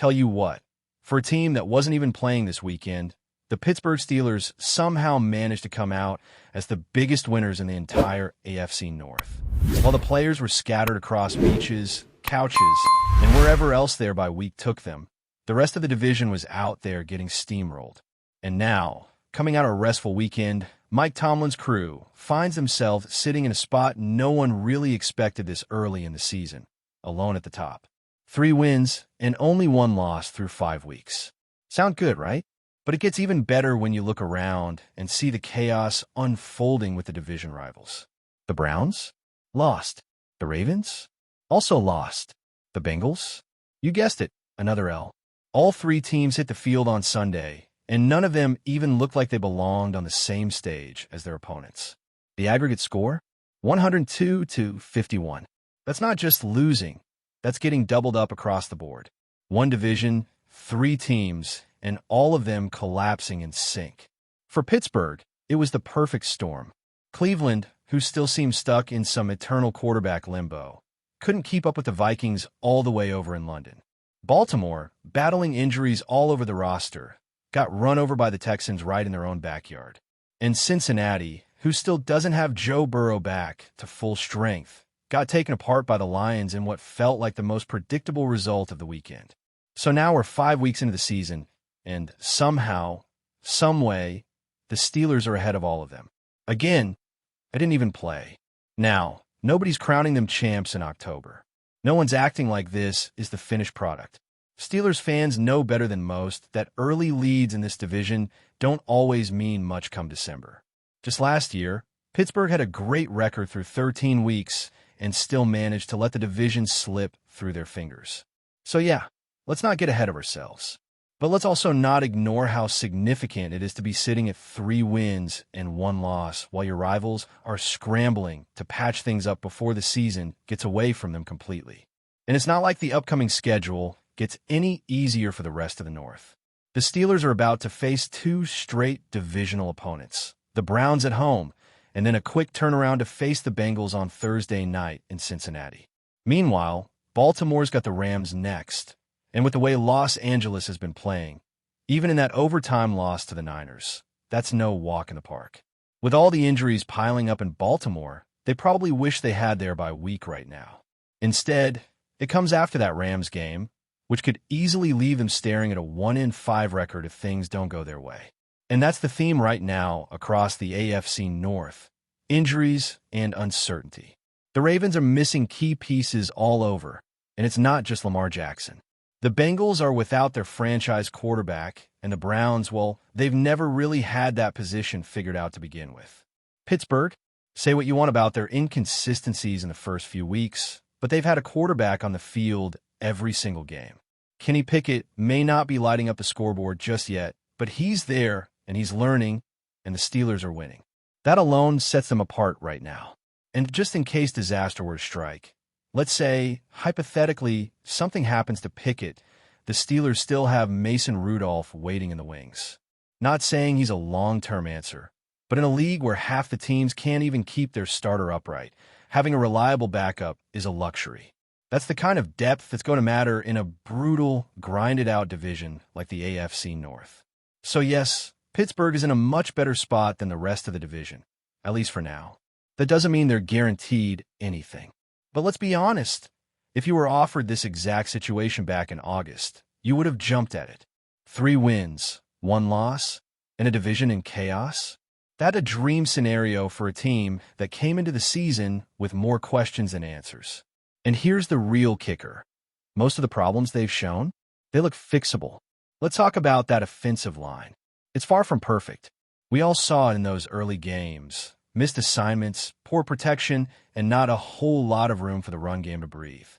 Tell you what, for a team that wasn't even playing this weekend, the Pittsburgh Steelers somehow managed to come out as the biggest winners in the entire AFC North. While the players were scattered across beaches, couches, and wherever else their bye week took them, the rest of the division was out there getting steamrolled. And now, coming out of a restful weekend, Mike Tomlin's crew finds themselves sitting in a spot no one really expected this early in the season, alone at the top. 3 wins and only 1 loss through 5 weeks. Sound good, right? But it gets even better when you look around and see the chaos unfolding with the division rivals. The Browns? Lost. The Ravens? Also lost. The Bengals? You guessed it, another L. All 3 teams hit the field on Sunday, and none of them even looked like they belonged on the same stage as their opponents. The aggregate score? 102-51. That's not just losing. That's getting doubled up across the board. 1 division, 3 teams, and all of them collapsing in sync. For Pittsburgh, it was the perfect storm. Cleveland, who still seemed stuck in some eternal quarterback limbo, couldn't keep up with the Vikings all the way over in London. Baltimore, battling injuries all over the roster, got run over by the Texans right in their own backyard. And Cincinnati, who still doesn't have Joe Burrow back to full strength, got taken apart by the Lions in what felt like the most predictable result of the weekend. So now we're 5 weeks into the season, and somehow, someway, the Steelers are ahead of all of them. Again, I didn't even play. Now, nobody's crowning them champs in October. No one's acting like this is the finished product. Steelers fans know better than most that early leads in this division don't always mean much come December. Just last year, Pittsburgh had a great record through 13 weeks and still managed to let the division slip through their fingers. So yeah, let's not get ahead of ourselves. But let's also not ignore how significant it is to be sitting at 3 wins and 1 loss while your rivals are scrambling to patch things up before the season gets away from them completely. And it's not like the upcoming schedule gets any easier for the rest of the North. The Steelers are about to face 2 straight divisional opponents, the Browns at home, and then a quick turnaround to face the Bengals on Thursday night in Cincinnati. Meanwhile, Baltimore's got the Rams next, and with the way Los Angeles has been playing, even in that overtime loss to the Niners, that's no walk in the park. With all the injuries piling up in Baltimore, they probably wish they had their bye week right now. Instead, it comes after that Rams game, which could easily leave them staring at a 1-5 record if things don't go their way. And that's the theme right now across the AFC North: injuries and uncertainty. The Ravens are missing key pieces all over, and it's not just Lamar Jackson. The Bengals are without their franchise quarterback, and the Browns, well, they've never really had that position figured out to begin with. Pittsburgh, say what you want about their inconsistencies in the first few weeks, but they've had a quarterback on the field every single game. Kenny Pickett may not be lighting up the scoreboard just yet, but he's there, and he's learning, and the Steelers are winning. That alone sets them apart right now. And just in case disaster were to strike, let's say, hypothetically, something happens to Pickett, the Steelers still have Mason Rudolph waiting in the wings. Not saying he's a long-term answer, but in a league where half the teams can't even keep their starter upright, having a reliable backup is a luxury. That's the kind of depth that's going to matter in a brutal, grinded-out division like the AFC North. So yes, Pittsburgh is in a much better spot than the rest of the division, at least for now. That doesn't mean they're guaranteed anything. But let's be honest, if you were offered this exact situation back in August, you would have jumped at it. 3 wins, 1 loss, and a division in chaos? That's a dream scenario for a team that came into the season with more questions than answers. And here's the real kicker. Most of the problems they've shown, they look fixable. Let's talk about that offensive line. It's far from perfect. We all saw it in those early games. Missed assignments, poor protection, and not a whole lot of room for the run game to breathe.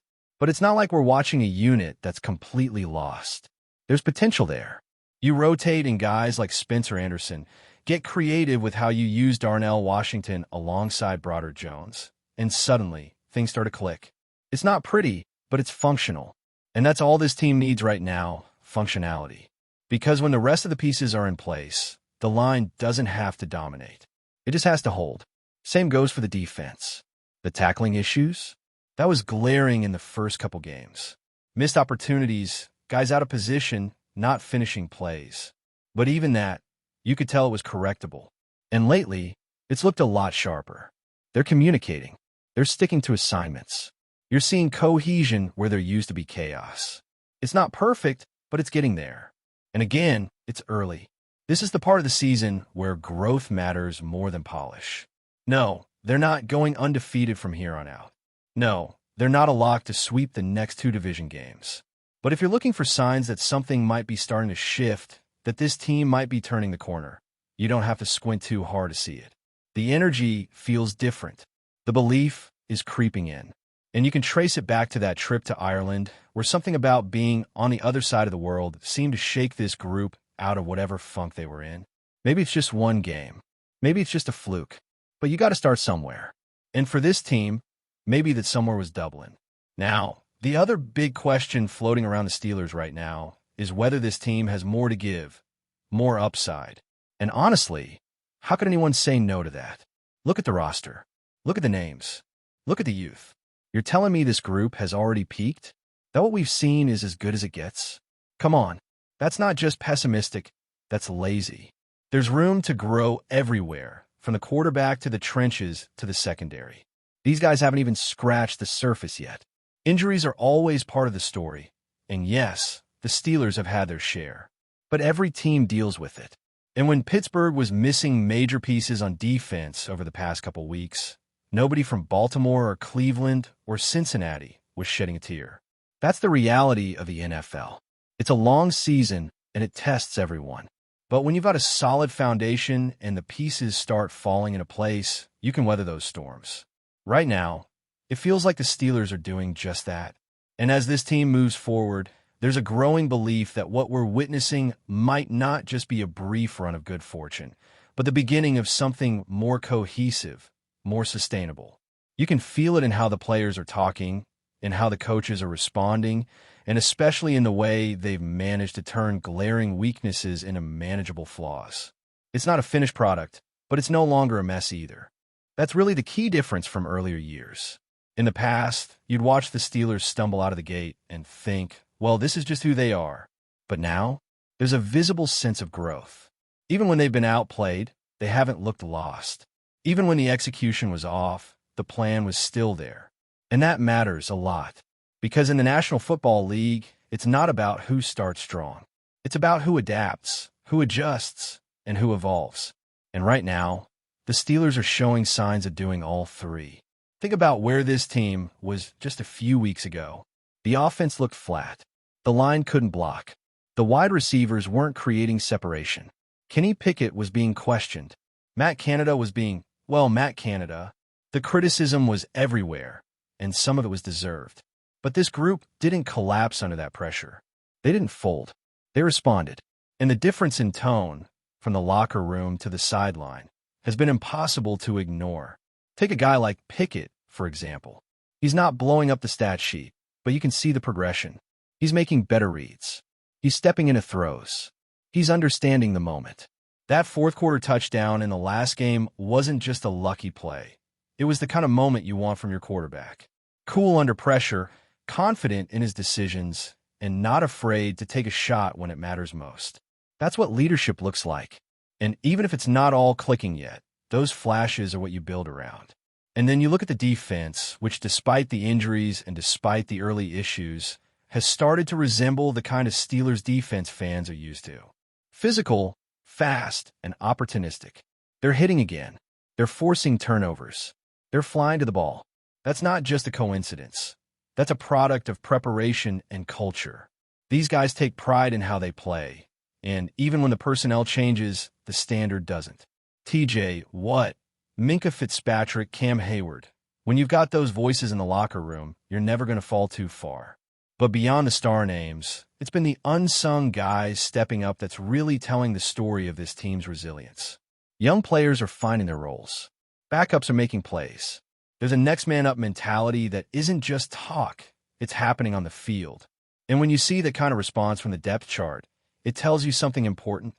But it's not like we're watching a unit that's completely lost. There's potential there. You rotate in guys like Spencer Anderson, get creative with how you use Darnell Washington alongside Broderick Jones, and suddenly, things start to click. It's not pretty, but it's functional. And that's all this team needs right now, functionality. Because when the rest of the pieces are in place, the line doesn't have to dominate. It just has to hold. Same goes for the defense. The tackling issues? That was glaring in the first couple games. Missed opportunities guys out of position, not finishing plays. But even that, you could tell it was correctable. And lately, it's looked a lot sharper. They're communicating. They're sticking to assignments. You're seeing cohesion where there used to be chaos. It's not perfect, but it's getting there. And again, it's early. This is the part of the season where growth matters more than polish. No, they're not going undefeated from here on out. No, they're not a lock to sweep the next 2 division games. But if you're looking for signs that something might be starting to shift, that this team might be turning the corner, you don't have to squint too hard to see it. The energy feels different. The belief is creeping in. And you can trace it back to that trip to Ireland, where something about being on the other side of the world seemed to shake this group out of whatever funk they were in. Maybe it's just one game. Maybe it's just a fluke. But you got to start somewhere. And for this team, maybe that somewhere was Dublin. Now, the other big question floating around the Steelers right now is whether this team has more to give, more upside. And honestly, how could anyone say no to that? Look at the roster. Look at the names. Look at the youth. You're telling me this group has already peaked? That what we've seen is as good as it gets? Come on. That's not just pessimistic. That's lazy. There's room to grow everywhere, from the quarterback to the trenches to the secondary. These guys haven't even scratched the surface yet. Injuries are always part of the story. And yes, the Steelers have had their share. But every team deals with it. And when Pittsburgh was missing major pieces on defense over the past couple weeks, nobody from Baltimore or Cleveland or Cincinnati was shedding a tear. That's the reality of the NFL. It's a long season, and it tests everyone. But when you've got a solid foundation and the pieces start falling into place, you can weather those storms. Right now, it feels like the Steelers are doing just that. And as this team moves forward, there's a growing belief that what we're witnessing might not just be a brief run of good fortune, but the beginning of something more cohesive, more sustainable. You can feel it in how the players are talking, in how the coaches are responding, and especially in the way they've managed to turn glaring weaknesses into manageable flaws. It's not a finished product, but it's no longer a mess either. That's really the key difference from earlier years. In the past, you'd watch the Steelers stumble out of the gate and think, well, this is just who they are. But now, there's a visible sense of growth. Even when they've been outplayed, they haven't looked lost. Even when the execution was off, the plan was still there. And that matters a lot. Because in the National Football League, it's not about who starts strong. It's about who adapts, who adjusts, and who evolves. And right now, the Steelers are showing signs of doing all three. Think about where this team was just a few weeks ago. The offense looked flat. The line couldn't block. The wide receivers weren't creating separation. Kenny Pickett was being questioned. Matt Canada was being, well, Matt Canada. The criticism was everywhere, and some of it was deserved. But this group didn't collapse under that pressure. They didn't fold. They responded. And the difference in tone, from the locker room to the sideline, has been impossible to ignore. Take a guy like Pickett, for example. He's not blowing up the stat sheet, but you can see the progression. He's making better reads. He's stepping into throws. He's understanding the moment. That fourth-quarter touchdown in the last game wasn't just a lucky play. It was the kind of moment you want from your quarterback. Cool under pressure, confident in his decisions, and not afraid to take a shot when it matters most. That's what leadership looks like. And even if it's not all clicking yet, those flashes are what you build around. And then you look at the defense, which despite the injuries and despite the early issues, has started to resemble the kind of Steelers defense fans are used to. Physical, fast, and opportunistic. They're hitting again. They're forcing turnovers. They're flying to the ball. That's not just a coincidence. That's a product of preparation and culture. These guys take pride in how they play. And even when the personnel changes, the standard doesn't. TJ Watt, Minkah Fitzpatrick, Cam Hayward. When you've got those voices in the locker room, you're never going to fall too far. But beyond the star names, it's been the unsung guys stepping up that's really telling the story of this team's resilience. Young players are finding their roles. Backups are making plays. There's a next-man-up mentality that isn't just talk. It's happening on the field. And when you see that kind of response from the depth chart, it tells you something important.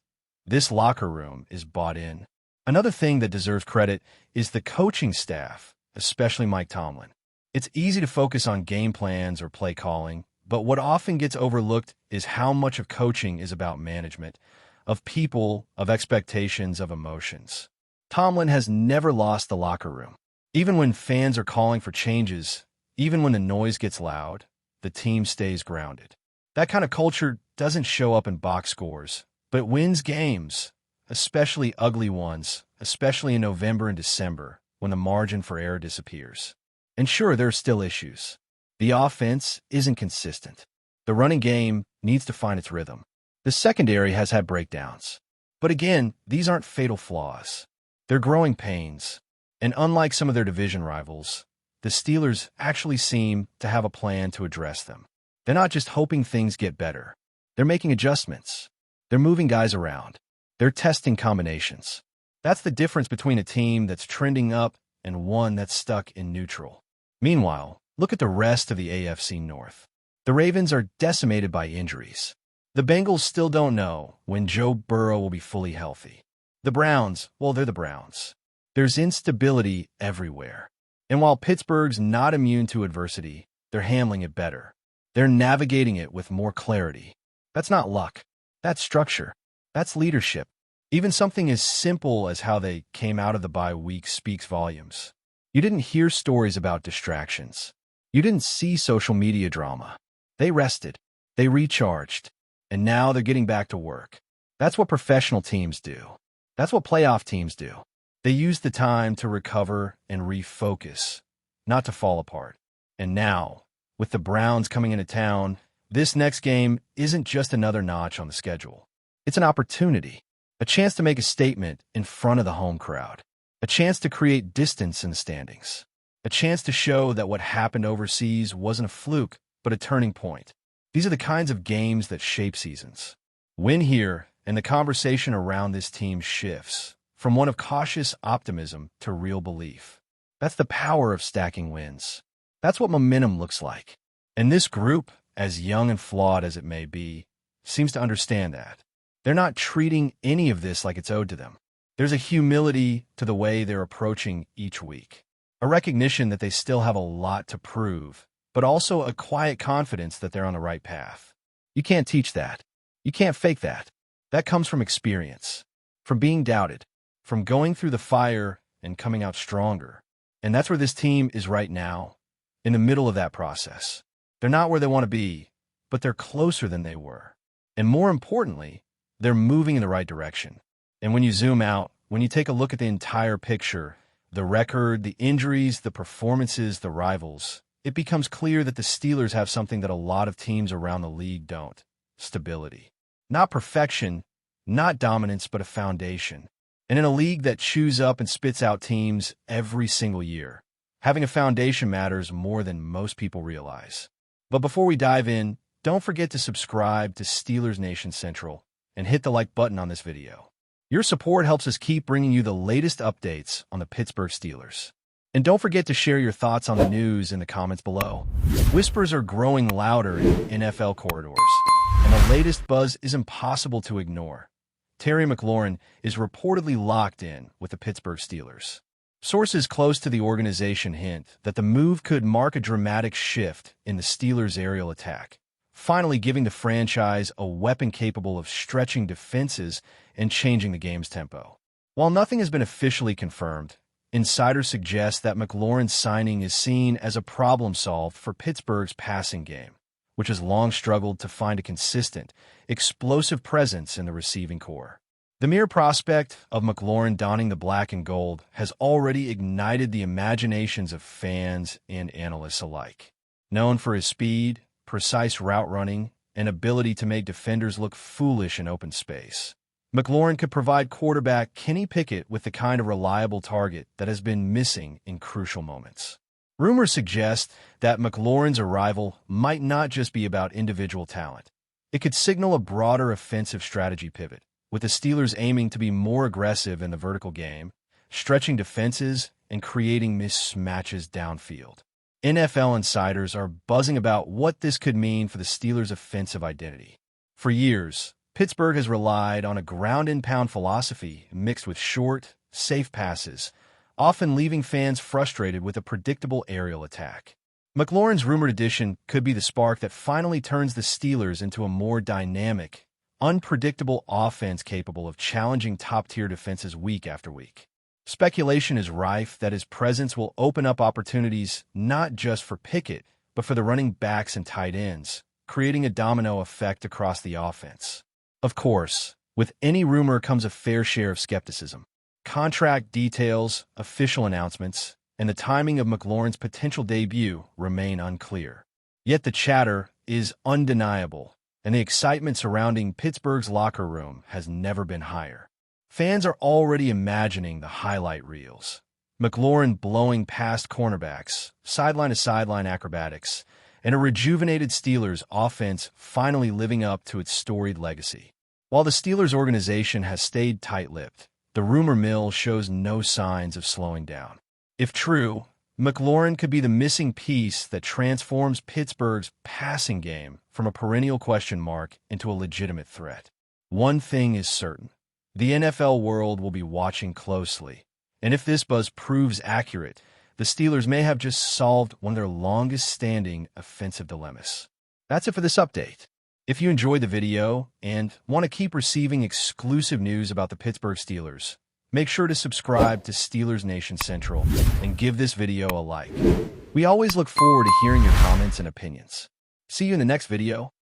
This locker room is bought in. Another thing that deserves credit is the coaching staff, especially Mike Tomlin. It's easy to focus on game plans or play calling, But what often gets overlooked is how much of coaching is about management, of people, of expectations, of emotions. Tomlin has never lost the locker room. Even when fans are calling for changes, even when the noise gets loud, the team stays grounded. That kind of culture doesn't show up in box scores, but it wins games, especially ugly ones, especially in November and December, when the margin for error disappears. And sure, there are still issues. The offense isn't consistent. The running game needs to find its rhythm. The secondary has had breakdowns. But again, these aren't fatal flaws. They're growing pains. And unlike some of their division rivals, the Steelers actually seem to have a plan to address them. They're not just hoping things get better. They're making adjustments. They're moving guys around. They're testing combinations. That's the difference between a team that's trending up and one that's stuck in neutral. Meanwhile, look at the rest of the AFC North. The Ravens are decimated by injuries. The Bengals still don't know when Joe Burrow will be fully healthy. The Browns, well, they're the Browns. There's instability everywhere. And while Pittsburgh's not immune to adversity, they're handling it better. They're navigating it with more clarity. That's not luck. That's structure. That's leadership. Even something as simple as how they came out of the bye week speaks volumes. You didn't hear stories about distractions. You didn't see social media drama. They rested. They recharged. And now they're getting back to work. That's what professional teams do. That's what playoff teams do. They use the time to recover and refocus, not to fall apart. And now, with the Browns coming into town, this next game isn't just another notch on the schedule. It's an opportunity, a chance to make a statement in front of the home crowd, a chance to create distance in the standings, a chance to show that what happened overseas wasn't a fluke, but a turning point. These are the kinds of games that shape seasons. Win here, and the conversation around this team shifts from one of cautious optimism to real belief. That's the power of stacking wins. That's what momentum looks like. And this group, as young and flawed as it may be, seems to understand that. They're not treating any of this like it's owed to them. There's a humility to the way they're approaching each week, a recognition that they still have a lot to prove, but also a quiet confidence that they're on the right path. You can't teach that. You can't fake that. That comes from experience, from being doubted, from going through the fire and coming out stronger. And that's where this team is right now, in the middle of that process. They're not where they want to be, but they're closer than they were. And more importantly, they're moving in the right direction. And when you zoom out, when you take a look at the entire picture, the record, the injuries, the performances, the rivals, it becomes clear that the Steelers have something that a lot of teams around the league don't: stability. Not perfection, not dominance, but a foundation. And in a league that chews up and spits out teams every single year, having a foundation matters more than most people realize. But before we dive in, don't forget to subscribe to Steelers Nation Central and hit the like button on this video. Your support helps us keep bringing you the latest updates on the Pittsburgh Steelers. And don't forget to share your thoughts on the news in the comments below. Whispers are growing louder in NFL corridors, and the latest buzz is impossible to ignore. Terry McLaurin is reportedly locked in with the Pittsburgh Steelers. Sources close to the organization hint that the move could mark a dramatic shift in the Steelers' aerial attack, finally giving the franchise a weapon capable of stretching defenses and changing the game's tempo. While nothing has been officially confirmed, insiders suggest that McLaurin's signing is seen as a problem solved for Pittsburgh's passing game, which has long struggled to find a consistent, explosive presence in the receiving corps. The mere prospect of McLaurin donning the black and gold has already ignited the imaginations of fans and analysts alike. Known for his speed, precise route running, and ability to make defenders look foolish in open space, McLaurin could provide quarterback Kenny Pickett with the kind of reliable target that has been missing in crucial moments. Rumors suggest that McLaurin's arrival might not just be about individual talent. It could signal a broader offensive strategy pivot, with the Steelers aiming to be more aggressive in the vertical game, stretching defenses, and creating mismatches downfield. NFL insiders are buzzing about what this could mean for the Steelers' offensive identity. For years, Pittsburgh has relied on a ground-and-pound philosophy mixed with short, safe passes, often leaving fans frustrated with a predictable aerial attack. McLaurin's rumored addition could be the spark that finally turns the Steelers into a more dynamic, unpredictable offense capable of challenging top-tier defenses week after week. Speculation is rife that his presence will open up opportunities not just for Pickett, but for the running backs and tight ends, creating a domino effect across the offense. Of course, with any rumor comes a fair share of skepticism. Contract details, official announcements, and the timing of McLaurin's potential debut remain unclear. Yet the chatter is undeniable, and the excitement surrounding Pittsburgh's locker room has never been higher. Fans are already imagining the highlight reels. McLaurin blowing past cornerbacks, sideline-to-sideline acrobatics, and a rejuvenated Steelers offense finally living up to its storied legacy. While the Steelers organization has stayed tight-lipped, the rumor mill shows no signs of slowing down. If true, McLaurin could be the missing piece that transforms Pittsburgh's passing game from a perennial question mark into a legitimate threat. One thing is certain. The NFL world will be watching closely, and if this buzz proves accurate, the Steelers may have just solved one of their longest-standing offensive dilemmas. That's it for this update. If you enjoyed the video and want to keep receiving exclusive news about the Pittsburgh Steelers, make sure to subscribe to Steelers Nation Central and give this video a like. We always look forward to hearing your comments and opinions. See you in the next video.